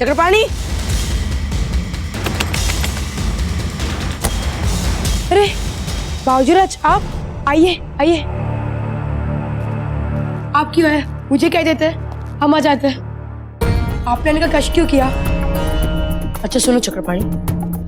चक्रपाणी, अरे बाबूजीराज, आप आइए आइए। आप क्यों है? मुझे कह देते, हम आ जाते। आपने इनका कष्ट क्यों किया? अच्छा सुनो चक्रपाणी,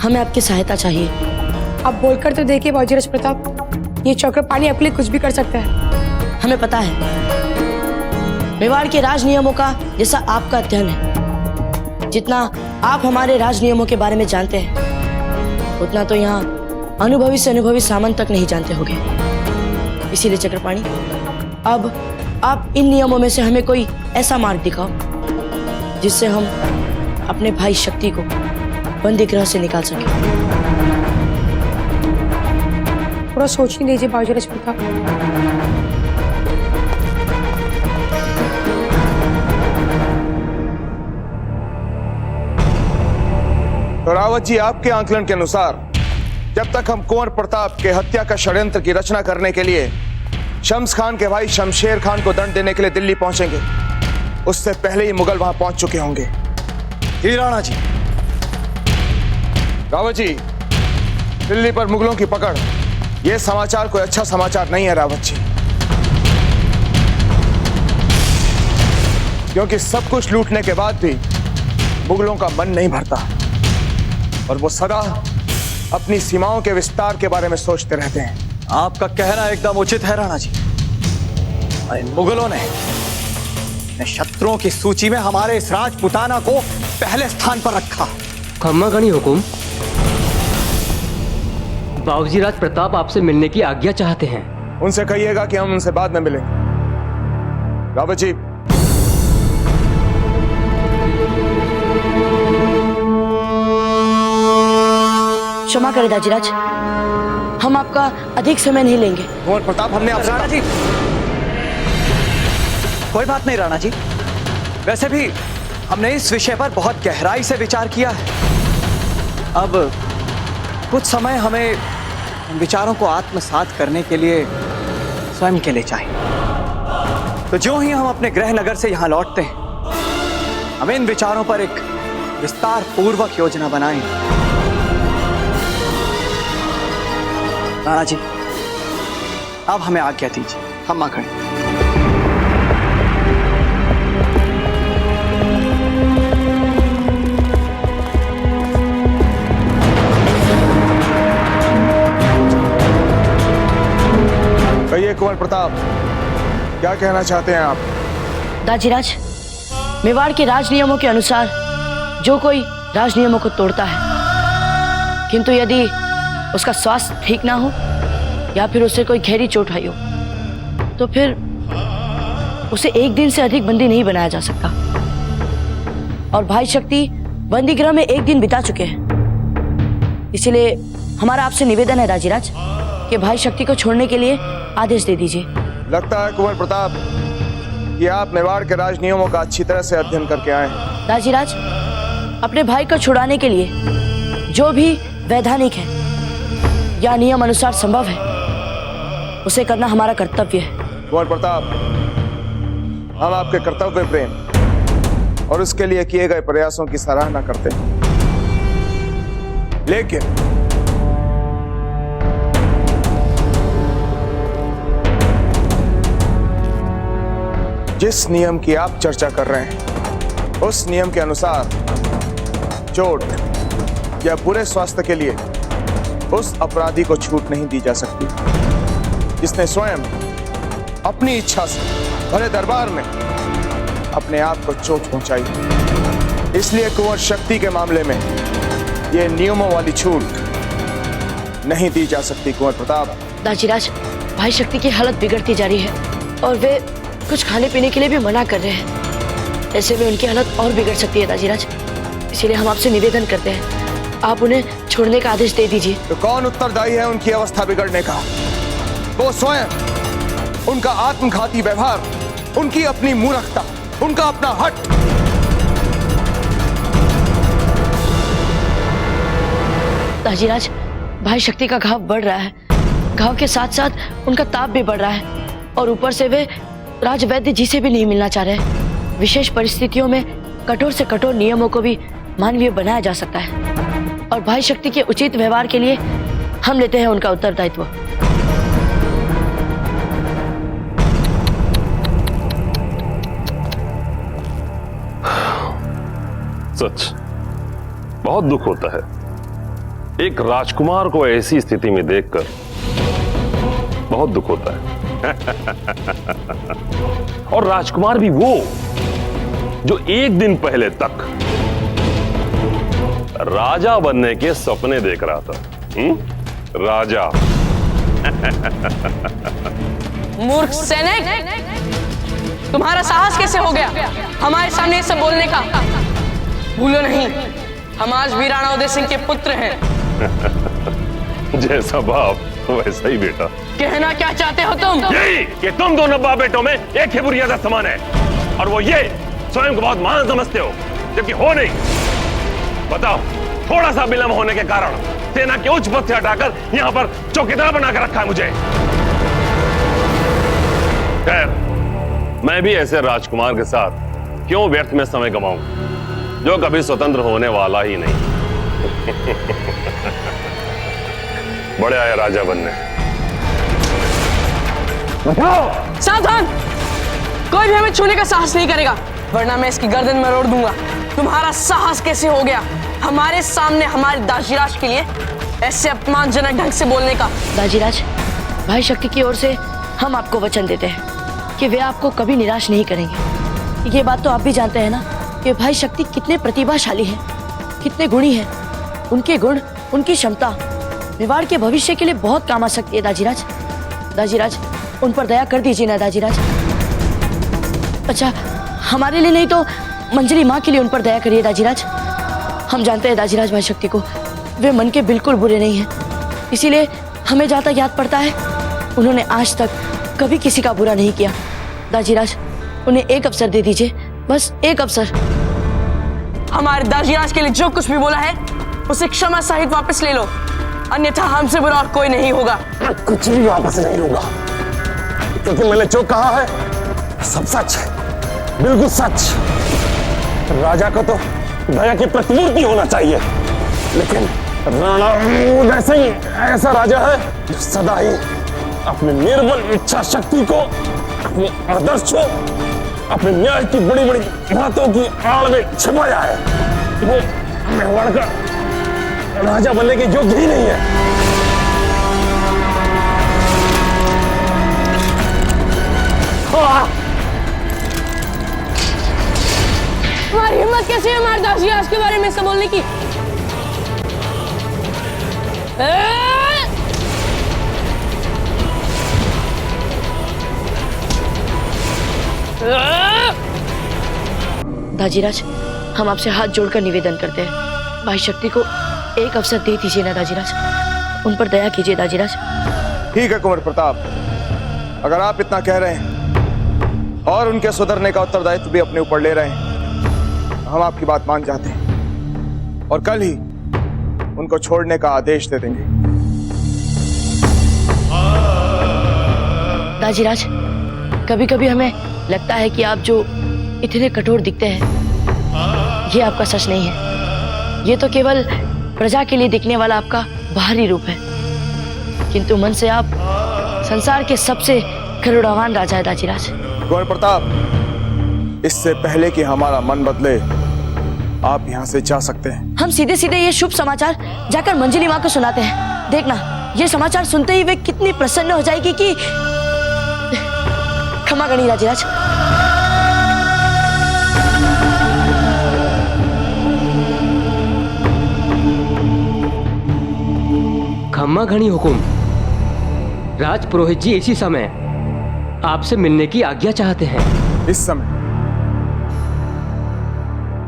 हमें आपकी सहायता चाहिए। आप बोलकर तो देखिए बाबूजीराज प्रताप, ये चक्रपाणी आपके लिए कुछ भी कर सकता है। हमें पता है मेवाड़ के राज नियमों का जैसा आपका अध्ययन है, जितना आप हमारे राज नियमों के बारे में जानते हैं उतना तो यहाँ अनुभवी से अनुभवी सामंत तक नहीं जानते होंगे। इसीलिए चक्रपाणी, अब आप इन नियमों में से हमें कोई ऐसा मार्ग दिखाओ जिससे हम अपने भाई शक्ति को बंदी गृह से निकाल सकें। थोड़ा सोचने दीजिए बाबूजीराज प्रताप। तो रावत जी, आपके आंकलन के अनुसार जब तक हम कुंवर प्रताप के हत्या का षड्यंत्र की रचना करने के लिए शम्स खान के भाई शमशेर खान को दंड देने के लिए दिल्ली पहुंचेंगे, उससे पहले ही मुगल वहां पहुंच चुके होंगे। जी राणा जी। रावत जी, दिल्ली पर मुगलों की पकड़, यह समाचार कोई अच्छा समाचार नहीं है रावत जी, क्योंकि सब कुछ लूटने के बाद भी मुगलों का मन नहीं भरता और वो सदा अपनी सीमाओं के विस्तार के बारे में सोचते रहते हैं। आपका कहना एकदम उचित है राणा जी। इन मुगलों ने शत्रुओं की सूची में हमारे इस राजपुताना को पहले स्थान पर रखा। खम्मा गणी हुकुम, बाबूजीराज प्रताप आपसे मिलने की आज्ञा चाहते हैं। उनसे कहिएगा कि हम उनसे बाद में मिलेंगे। रावत जी, क्षमा करें दाजीराज, हम आपका अधिक समय नहीं लेंगे। कुंवर प्रताप, हमने आपसे राणा जी, कोई बात नहीं राणा जी। वैसे भी हमने इस विषय पर बहुत गहराई से विचार किया है। अब कुछ समय हमें इन विचारों को आत्मसात करने के लिए स्वयं के लिए चाहिए। तो जो ही हम अपने गृह नगर से यहाँ लौटते हैं, हम इन विचारों पर एक विस्तार पूर्वक योजना बनाएं। राणा जी, अब हमें आज्ञा दीजिए, हम आ खड़े। कहिए कुंवर प्रताप, क्या कहना चाहते हैं आप? दाजीराज, मेवाड़ के राज नियमों के अनुसार जो कोई राज नियमों को तोड़ता है, किंतु यदि उसका स्वास्थ्य ठीक ना हो या फिर उसे कोई गहरी चोट आई हो, तो फिर उसे एक दिन से अधिक बंदी नहीं बनाया जा सकता। और भाई शक्ति बंदी गृह में एक दिन बिता चुके हैं। इसलिए हमारा आपसे निवेदन है दाजीराज कि भाई शक्ति को छोड़ने के लिए आदेश दे दीजिए। लगता है कुंवर प्रताप कि आप मेवाड़ के राज नियमों का अच्छी तरह से अध्ययन करके आए हैं। दाजीराज, अपने भाई को छुड़ाने के लिए जो भी वैधानिक है या नियम अनुसार संभव है, उसे करना हमारा कर्तव्य है। कुंवर प्रताप, हम आपके कर्तव्य प्रेम और उसके लिए किए गए प्रयासों की सराहना करते हैं, लेकिन जिस नियम की आप चर्चा कर रहे हैं, उस नियम के अनुसार चोट या बुरे स्वास्थ्य के लिए उस अपराधी को छूट नहीं दी जा सकती जिसने स्वयं अपनी इच्छा से भरे दरबार में अपने आप को चोट पहुंचाई। इसलिए कुंवर शक्ति के मामले में यह नियमों वाली छूट नहीं दी जा सकती। कुंवर प्रताप, दाजीराज, भाई शक्ति की हालत बिगड़ती जा रही है और वे कुछ खाने पीने के लिए भी मना कर रहे हैं। ऐसे में उनकी हालत और बिगड़ सकती है दाजीराज। इसीलिए हम आपसे निवेदन करते हैं, आप उन्हें छोड़ने का आदेश दे दीजिए। तो कौन उत्तरदायी है उनकी अवस्था बिगड़ने का? वो स्वयं, उनका आत्मघाती व्यवहार, उनकी अपनी मूर्खता, उनका अपना हट। दाजीराज, भाई शक्ति का घाव बढ़ रहा है। घाव के साथ साथ उनका ताप भी बढ़ रहा है और ऊपर से वे राजवैद्य जी से भी नहीं मिलना चाह रहे। विशेष परिस्थितियों में कठोर से कठोर नियमों को भी मानवीय बनाया जा सकता है और भाई शक्ति के उचित व्यवहार के लिए हम लेते हैं उनका उत्तरदायित्व। सच बहुत दुख होता है एक राजकुमार को ऐसी स्थिति में देखकर, बहुत दुख होता है। और राजकुमार भी वो जो एक दिन पहले तक राजा बनने के सपने देख रहा था। राजा। मूर्ख सैनिक, तुम्हारा साहस कैसे हो गया हमारे सामने ये सब बोलने का? भूलो नहीं, हम आज वीराणा उदय सिंह के पुत्र हैं। जैसा बाप वैसा ही बेटा। कहना क्या चाहते हो तुम? यही कि तुम दोनों बाप बेटों में एक ही बुनियाद समान है और वो ये स्वयं को बहुत महान समझते हो जबकि हो नहीं। बताओ, थोड़ा सा विलंब होने के कारण सेना के उच्च पद से हटाकर यहां पर चौकीदार बनाकर रखा है मुझे। खैर, मैं भी ऐसे राजकुमार के साथ क्यों व्यर्थ में समय गंवाऊं जो कभी स्वतंत्र होने वाला ही नहीं। बड़े आए राजा बनने। सावधान, कोई भी हमें छूने का साहस नहीं करेगा वरना मैं इसकी गर्दन में रोड़ दूंगा। तुम्हारा साहस कैसे हो गया हमारे सामने हमारे दाजीराज के लिए ऐसे अपमानजनक ढंग से बोलने का? दाजीराज, भाई शक्ति की ओर से हम आपको वचन देते हैं कि वे आपको कभी निराश नहीं करेंगे। ये बात तो आप भी जानते हैं ना कि भाई शक्ति कितने प्रतिभाशाली हैं, कितने गुणी हैं। उनके गुण, उनकी क्षमता मेवाड़ के भविष्य के लिए बहुत काम आ सकती है। दाजीराज, दाजीराज, उन पर दया कर दीजिए ना दाजीराज। अच्छा, हमारे लिए नहीं तो मंजरी माँ के लिए उन पर दया करिए दाजीराज। हम जानते हैं दाजीराज भाई शक्ति को, वे मन के बिल्कुल बुरे नहीं हैं। इसीलिए हमें जहाँ तक याद पड़ता है उन्होंने आज तक कभी किसी का बुरा नहीं किया। दाजीराज, उन्हें एक अवसर दे दीजिए, बस एक अवसर। हमारे दाजीराज के लिए जो कुछ भी बोला है उसे क्षमा सहित वापस ले लो, अन्यथा हमसे बुरा और कोई नहीं होगा। कुछ भी वापस नहीं होगा क्योंकि मैंने जो कहा है सब सच है, बिल्कुल सच। राजा को तो दया की प्रतिमूर्ति होना चाहिए, लेकिन राणा उदय सिंह ऐसा राजा है जो सदा ही अपने निर्बल इच्छा शक्ति को, अपने आदर्श को, अपने न्याय की बड़ी बड़ी बातों की आड़ में छिपाया है। वो मेवाड़ का राजा बनने के योग्य ही नहीं है। तुम्हारी हिम्मत कैसे है हमारे दाजीराज के बारे में सब बोलने की? दाजीराज, हम आपसे हाथ जोड़कर निवेदन करते हैं, भाई शक्ति को एक अवसर दे दीजिए ना दाजीराज, उन पर दया कीजिए दाजीराज। ठीक है कुंवर प्रताप, अगर आप इतना कह रहे हैं और उनके सुधरने का उत्तरदायित्व भी अपने ऊपर ले रहे हैं, हम आपकी बात मान जाते हैं और कल ही उनको छोड़ने का आदेश दे देंगे। दाजीराज, कभी कभी हमें लगता है कि आप जो इतने कठोर दिखते हैं ये आपका सच नहीं है। ये तो केवल प्रजा के लिए दिखने वाला आपका बाहरी रूप है, किंतु मन से आप संसार के सबसे करुणावान राजा है दाजीराज। कुंवर प्रताप, इससे पहले कि हमारा मन बदले आप यहाँ से जा सकते हैं। हम सीधे सीधे ये शुभ समाचार जाकर मंजली माँ को सुनाते हैं। देखना, ये समाचार सुनते ही वे कितनी प्रसन्न हो जाएगी कि क्षमा करिए दाजीराज। खम्मा घनी हुकुम, राज पुरोहित जी इसी समय आपसे मिलने की आज्ञा चाहते हैं। इस समय?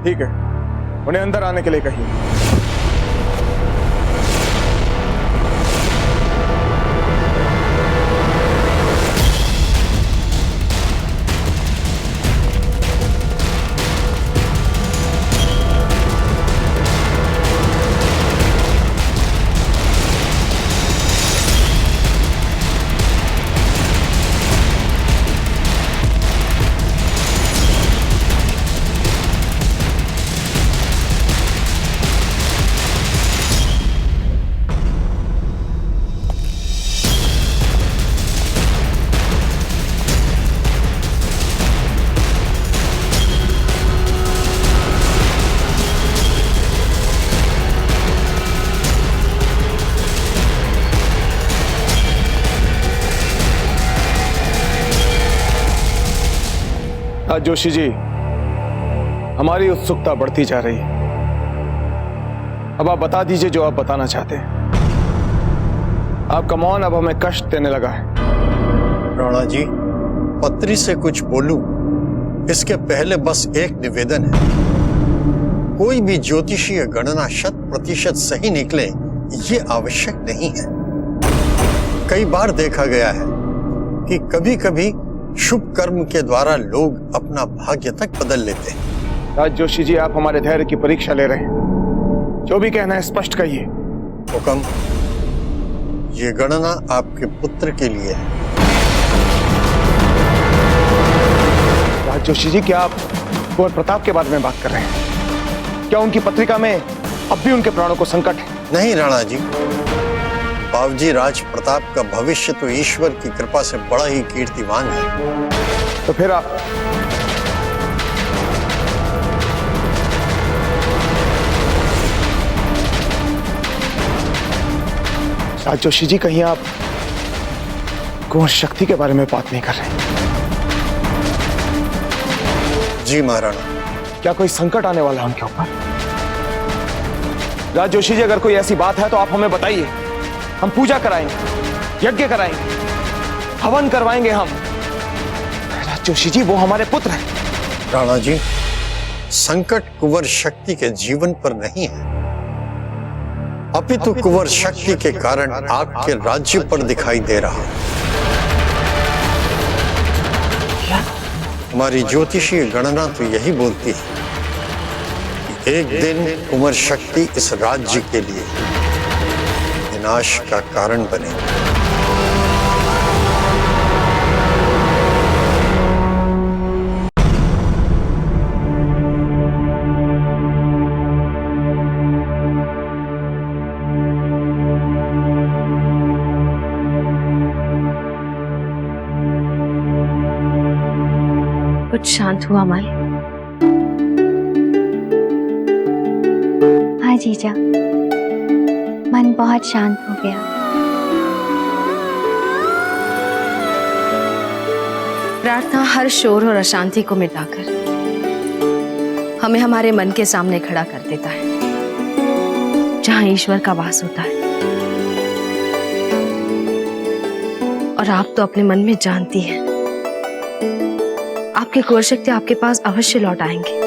ठीक है, उन्हें अंदर आने के लिए कहिए। राज जोशी जी, हमारी उत्सुकता बढ़ती जा रही है। अब आप बता दीजिए जो आप बताना चाहते हैं। आपका मौन अब हमें कष्ट देने लगा है। राणा जी, पत्री से कुछ बोलूं इसके पहले बस एक निवेदन है। कोई भी ज्योतिषीय गणना 100% सही निकले ये आवश्यक नहीं है। कई बार देखा गया है कि कभी कभी शुभ कर्म के द्वारा लोग अपना भाग्य तक बदल लेते हैं। राज जोशी जी, आप हमारे धैर्य की परीक्षा ले रहे हैं। जो भी कहना है स्पष्ट कहिए। हुकम, ये गणना आपके पुत्र के लिए है। राज जोशी जी, क्या आप कुंवर प्रताप के बारे में बात कर रहे हैं? क्या उनकी पत्रिका में अब भी उनके प्राणों को संकट है? नहीं राणा जी, बाबूजी राज प्रताप का भविष्य तो ईश्वर की कृपा से बड़ा ही कीर्तिमान है। तो फिर आप राज जोशी जी, कहीं आप कुंवर शक्ति के बारे में बात नहीं कर रहे? जी महाराणा। क्या कोई संकट आने वाला है उनके ऊपर? राज जोशी जी, अगर कोई ऐसी बात है तो आप हमें बताइए। हम पूजा कराएंगे, यज्ञ कराएंगे, हवन करवाएंगे हम। राज जोशी जी, वो हमारे पुत्र हैं। राणा जी, संकट कुंवर शक्ति के जीवन पर नहीं है, अपितु कुंवर शक्ति के कारण आपके राज्य पर दिखाई दे रहा है। हमारी ज्योतिषीय गणना तो यही बोलती है कि एक दिन कुंवर शक्ति इस राज्य के लिए विनाश का कारण बनेगी। कुछ शांत हुआ माई? हाँ जीजा, मन बहुत शांत हो गया। प्रार्थना हर शोर और अशांति को मिटाकर हमें हमारे मन के सामने खड़ा कर देता है, जहां ईश्वर का वास होता है। और आप तो अपने मन में जानती हैं, आपकी कुंवर शक्ति आपके पास अवश्य लौट आएंगे।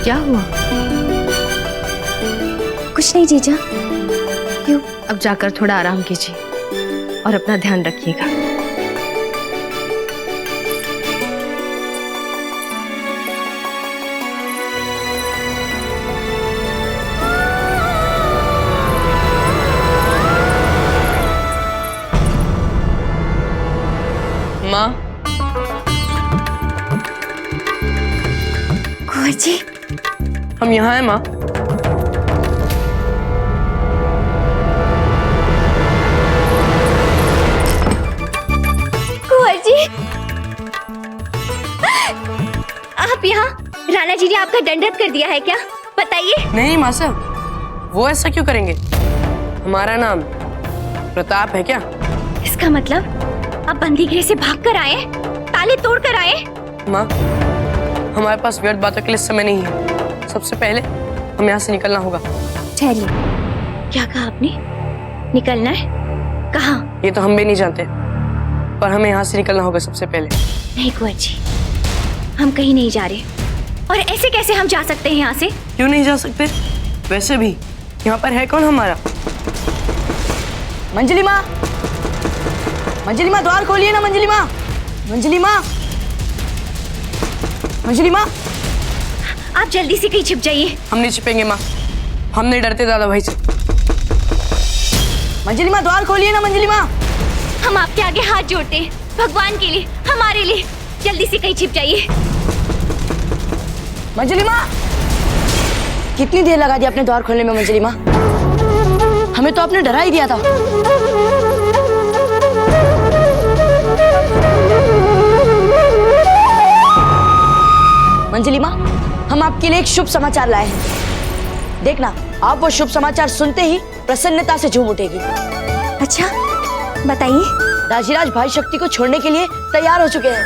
क्या हुआ? कुछ नहीं जीजा। क्यों? अब जाकर थोड़ा आराम कीजिए और अपना ध्यान रखिएगा। माँ, कुंवर जी, हम यहाँ हैं माँ। कुंवर जी, आप यहाँ? राणा जी ने आपका दंडवत कर दिया है क्या? बताइए। नहीं माँ साहब, वो ऐसा क्यों करेंगे? हमारा नाम प्रताप है क्या? इसका मतलब आप बंदी गृह से भाग कर आए, ताले तोड़ कर आए? माँ, हमारे पास व्यर्थ बातों के लिए समय नहीं है। सबसे पहले हमें यहाँ से निकलना होगा। ठहरिए, क्या कहा आपने? निकलना है? कहाँ? ये तो हम भी नहीं जानते, पर हमें यहाँ से निकलना होगा सबसे पहले। नहीं कुंवर जी, हम कहीं नहीं जा रहे। और ऐसे कैसे हम जा सकते हैं यहाँ से? क्यों नहीं जा सकते? वैसे भी यहाँ पर है कौन हमारा? मंजली माँ, मंजली माँ, द्वार खोलिए ना। मंजली माँ, मंजली माँ, मंजली माँ, आप जल्दी से कहीं छिप जाइए। हम नहीं छिपेंगे माँ, हम नहीं डरते दादा भाई से। मंजली माँ, द्वार खोलिए ना। मंजली माँ, हम आपके आगे हाथ जोड़ते हैं, भगवान के लिए, हमारे लिए। जल्दी से कहीं छिप जाइए। मंजली माँ, कितनी देर लगा दी आपने द्वार खोलने में? मंजली माँ, हमें तो आपने डरा ही दिया था। मंजली माँ, हम आपके लिए एक शुभ समाचार लाए हैं। देखना, आप वो शुभ समाचार सुनते ही प्रसन्नता से झूम उठेगी। अच्छा, बताइए। दाजीराज भाई शक्ति को छोड़ने के लिए तैयार हो चुके हैं।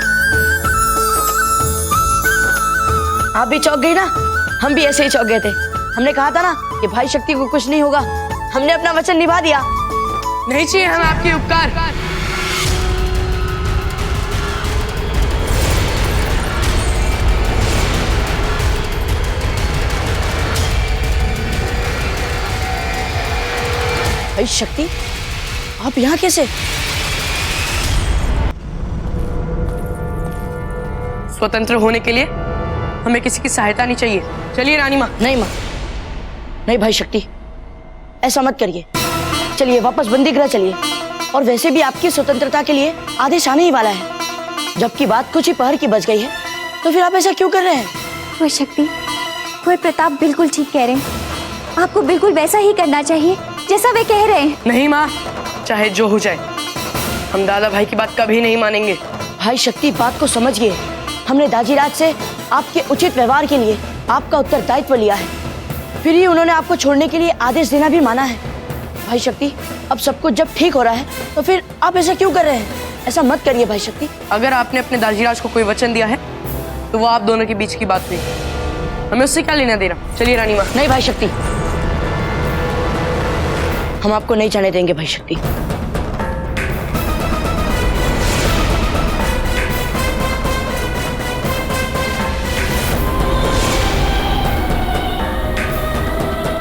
आप भी चौंक गई ना, हम भी ऐसे ही चौंक गए थे। हमने कहा था ना कि भाई शक्ति को कुछ नहीं होगा। हमने अपना वचन निभा दिया। नहीं चाहिए हमें आपके उपकार। भाई शक्ति, आप यहाँ कैसे? स्वतंत्र होने के लिए हमें किसी की सहायता नहीं चाहिए। चलिए रानी माँ। नहीं माँ, नहीं भाई शक्ति, ऐसा मत करिए। चलिए वापस बंदी गृह चलिए। और वैसे भी आपकी स्वतंत्रता के लिए आदेश आने ही वाला है। जबकि बात कुछ ही पहर की बच गई है, तो फिर आप ऐसा क्यों कर रहे हैं? कुंवर शक्ति, कुंवर प्रताप बिल्कुल ठीक कह रहे हैं। आपको बिल्कुल वैसा ही करना चाहिए जैसा वे कह रहे हैं। नहीं माँ, चाहे जो हो जाए, हम दादा भाई की बात कभी नहीं मानेंगे। भाई शक्ति, बात को समझिए। हमने दाजीराज से आपके उचित व्यवहार के लिए आपका उत्तरदायित्व लिया है, फिर ही उन्होंने आपको छोड़ने के लिए आदेश देना भी माना है। भाई शक्ति, अब सब कुछ जब ठीक हो रहा है, तो फिर आप ऐसा क्यों कर रहे हैं? ऐसा मत करिए भाई शक्ति। अगर आपने अपने दाजीराज को कोई वचन दिया है, तो वो आप दोनों के बीच की बात हुई। हमें उससे क्या लेना देना। चलिए रानी माँ। नहीं भाई शक्ति, हम आपको नहीं जाने देंगे भाई शक्ति।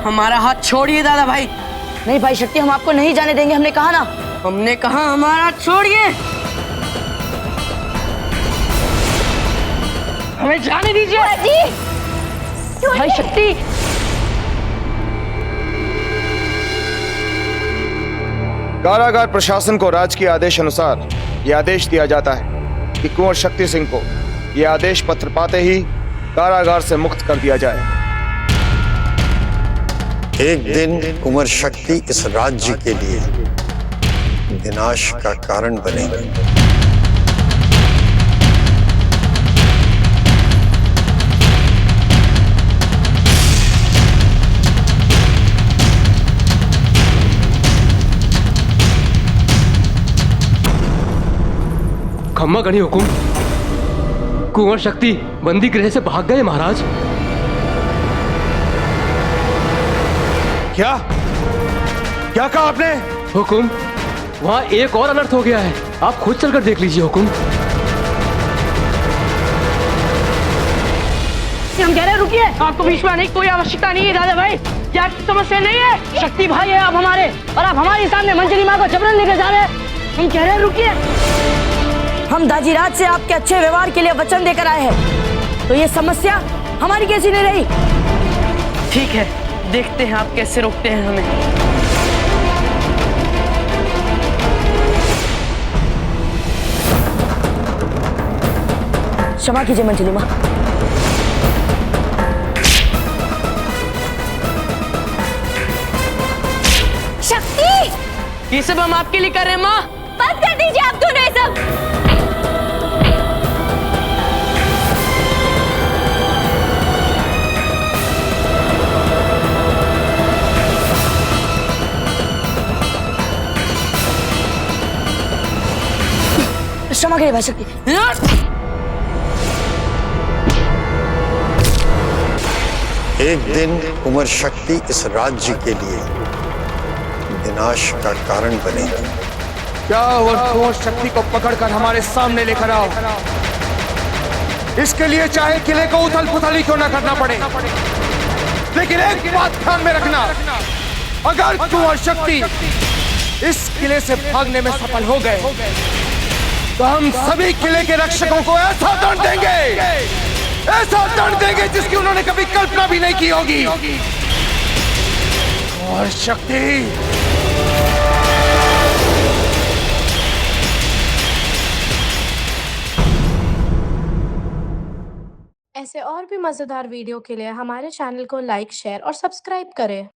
हमारा हाथ छोड़िए दादा भाई। नहीं भाई शक्ति, हम आपको नहीं जाने देंगे। हमने कहा ना। हमने कहा हमारा हाथ छोड़िए। हमें जाने दीजिए। भाई शक्ति, कारागार प्रशासन को राज के आदेश अनुसार यह आदेश दिया जाता है कि कुंवर शक्ति सिंह को यह आदेश पत्र पाते ही कारागार से मुक्त कर दिया जाए। एक दिन कुंवर शक्ति इस राज्य के लिए विनाश का कारण बनेगी। खम्मा गणी हुकुम, कुंवर शक्ति बंदी गृह से भाग गए महाराज। क्या क्या कहा आपने? हुकुम, वहाँ एक और अनर्थ हो गया है। आप खुद चलकर देख लीजिए हुकुम। हम कह रहे हैं रुकिए। आपको बीच में आने की कोई आवश्यकता नहीं है दादा भाई। क्या समस्या नहीं है? शक्ति भाई है आप हमारे, और आप हमारे सामने मंजरी माँ को जबरन लेकर जा रहे हैं। हम कह रहे हैं रुकिए। हम दाजीराज से आपके अच्छे व्यवहार के लिए वचन देकर आए हैं, तो ये समस्या हमारी कैसी नहीं रही? ठीक है, देखते हैं आप कैसे रोकते हैं हमें। क्षमा कीजिए मंजली माँ। शक्ति, ये सब हम आपके लिए कर रहे हैं माँ। बंद कर दीजिए आप दोनों ये सब। क्षमा करिए भाई शक्ति। एक दिन कुंवर शक्ति इस राज्य के लिए विनाश का कारण बनेगी। क्या वो कुंवर शक्ति को पकड़कर हमारे सामने लेकर आओ। इसके लिए चाहे किले को उथल पुथल ही क्यों न करना पड़े, लेकिन एक बात ध्यान में रखना, अगर कुंवर शक्ति इस किले से भागने में सफल हो गए, तो हम सभी किले के रक्षकों को ऐसा दंड देंगे, ऐसा दंड देंगे जिसकी उन्होंने कभी कल्पना भी नहीं की होगी। और शक्ति, ऐसे और भी मजेदार वीडियो के लिए हमारे चैनल को लाइक, शेयर और सब्सक्राइब करें।